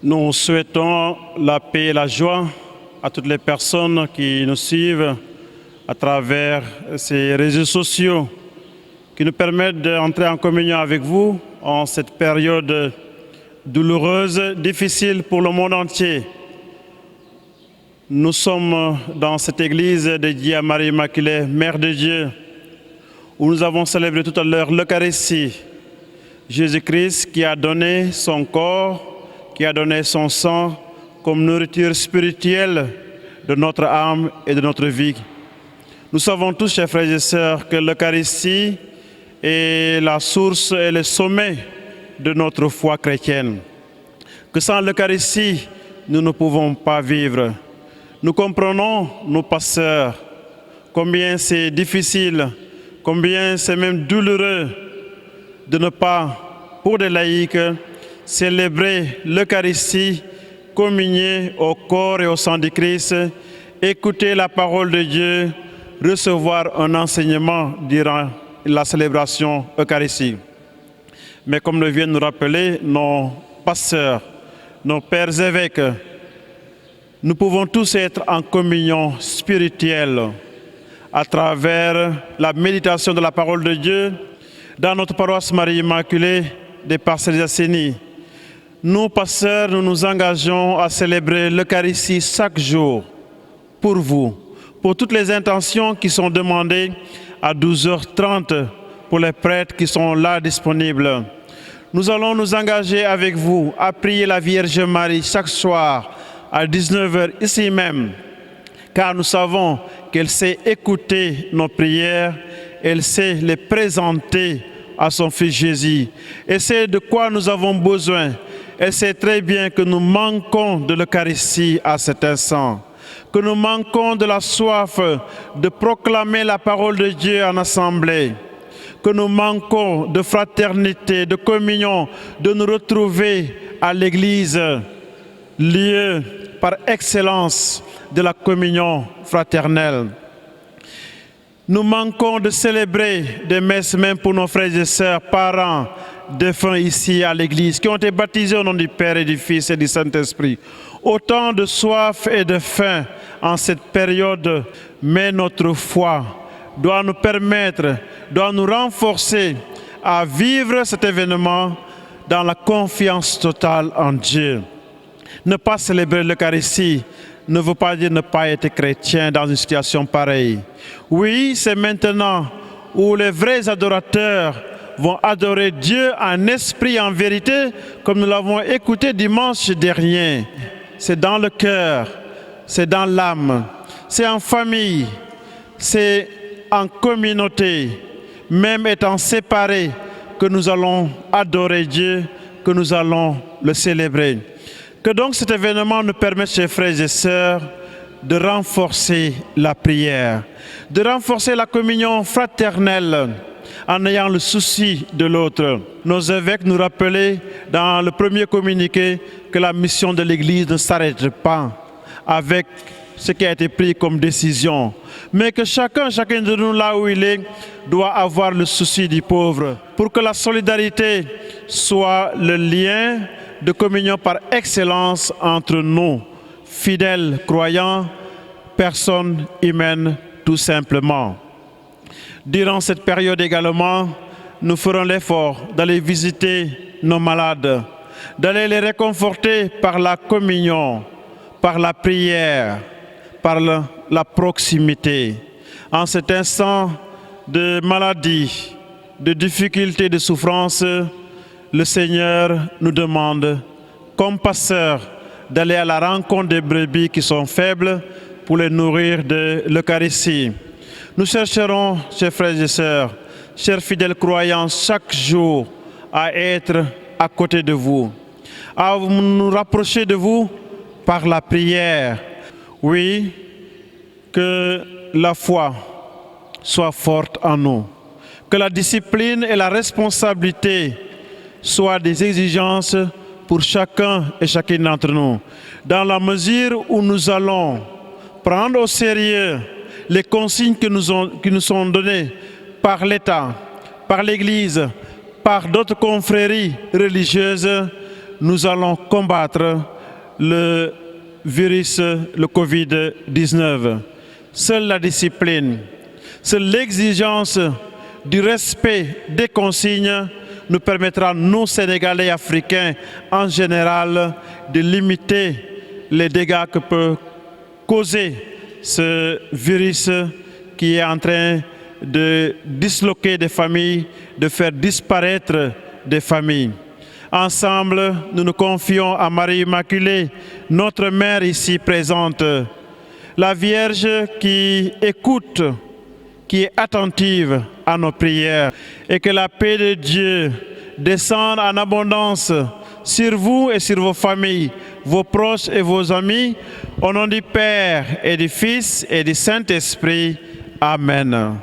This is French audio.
Nous souhaitons la paix et la joie à toutes les personnes qui nous suivent à travers ces réseaux sociaux qui nous permettent d'entrer en communion avec vous en cette période douloureuse, difficile pour le monde entier. Nous sommes dans cette église dédiée à Marie Immaculée, Mère de Dieu, où nous avons célébré tout à l'heure l'Eucharistie. Jésus-Christ qui a donné son corps, qui a donné son sang comme nourriture spirituelle de notre âme et de notre vie. Nous savons tous, chers frères et sœurs, que l'Eucharistie est la source et le sommet de notre foi chrétienne. Que sans l'Eucharistie, nous ne pouvons pas vivre. Nous comprenons, nos pasteurs, combien c'est difficile, combien c'est même douloureux de ne pas, pour des laïcs, célébrer l'Eucharistie, communier au corps et au sang du Christ, écouter la parole de Dieu, recevoir un enseignement durant la célébration eucharistique. Mais comme le viennent nous rappeler nos pasteurs, nos pères évêques, nous pouvons tous être en communion spirituelle à travers la méditation de la parole de Dieu dans notre paroisse Marie Immaculée des Parcelles-Assainies. Nous, pasteurs, nous nous engageons à célébrer l'Eucharistie chaque jour pour vous, pour toutes les intentions qui sont demandées à 12h30 pour les prêtres qui sont là disponibles. Nous allons nous engager avec vous à prier la Vierge Marie chaque soir à 19h ici même, car nous savons qu'elle sait écouter nos prières, elle sait les présenter à son Fils Jésus. Elle sait de quoi nous avons besoin. Elle sait très bien que nous manquons de l'Eucharistie à cet instant, que nous manquons de la soif de proclamer la parole de Dieu en assemblée, que nous manquons de fraternité, de communion, de nous retrouver à l'Église, lieu par excellence de la communion fraternelle. Nous manquons de célébrer des messes même pour nos frères et sœurs, parents, défunts ici à l'Église, qui ont été baptisés au nom du Père et du Fils et du Saint-Esprit. Autant de soif et de faim en cette période, mais notre foi doit nous permettre, doit nous renforcer à vivre cet événement dans la confiance totale en Dieu. Ne pas célébrer l'Eucharistie ne veut pas dire ne pas être chrétien dans une situation pareille. Oui, c'est maintenant où les vrais adorateurs vont adorer Dieu en esprit et en vérité, comme nous l'avons écouté dimanche dernier. C'est dans le cœur, c'est dans l'âme, c'est en famille, c'est en communauté, même étant séparés, que nous allons adorer Dieu, que nous allons le célébrer. Que donc cet événement nous permette, chers frères et sœurs, de renforcer la prière, de renforcer la communion fraternelle en ayant le souci de l'autre. Nos évêques nous rappelaient dans le premier communiqué que la mission de l'Église ne s'arrête pas avec ce qui a été pris comme décision, mais que chacun de nous, là où il est, doit avoir le souci du pauvre, pour que la solidarité soit le lien de communion par excellence entre nous, fidèles croyants, personnes humaines tout simplement. Durant cette période également, nous ferons l'effort d'aller visiter nos malades, d'aller les réconforter par la communion, par la prière, par la proximité. En cet instant de maladie, de difficulté, de souffrance, le Seigneur nous demande, comme pasteurs, d'aller à la rencontre des brebis qui sont faibles pour les nourrir de l'Eucharistie. Nous chercherons, chers frères et sœurs, chers fidèles croyants, chaque jour à être à côté de vous, à nous rapprocher de vous par la prière. Oui, que la foi soit forte en nous, que la discipline et la responsabilité soient des exigences pour chacun et chacune d'entre nous, dans la mesure où nous allons prendre au sérieux les consignes qui nous sont données par l'État, par l'Église, par d'autres confréries religieuses. nous allons combattre le virus, le Covid-19. Seule la discipline, seule l'exigence du respect des consignes nous permettra, nous Sénégalais et Africains en général, de limiter les dégâts que peut causer ce virus qui est en train de disloquer des familles, de faire disparaître des familles. Ensemble, nous nous confions à Marie Immaculée, notre mère ici présente, la Vierge qui écoute, qui est attentive à nos prières, et que la paix de Dieu descende en abondance sur vous et sur vos familles, vos proches et vos amis, au nom du Père et du Fils et du Saint-Esprit. Amen.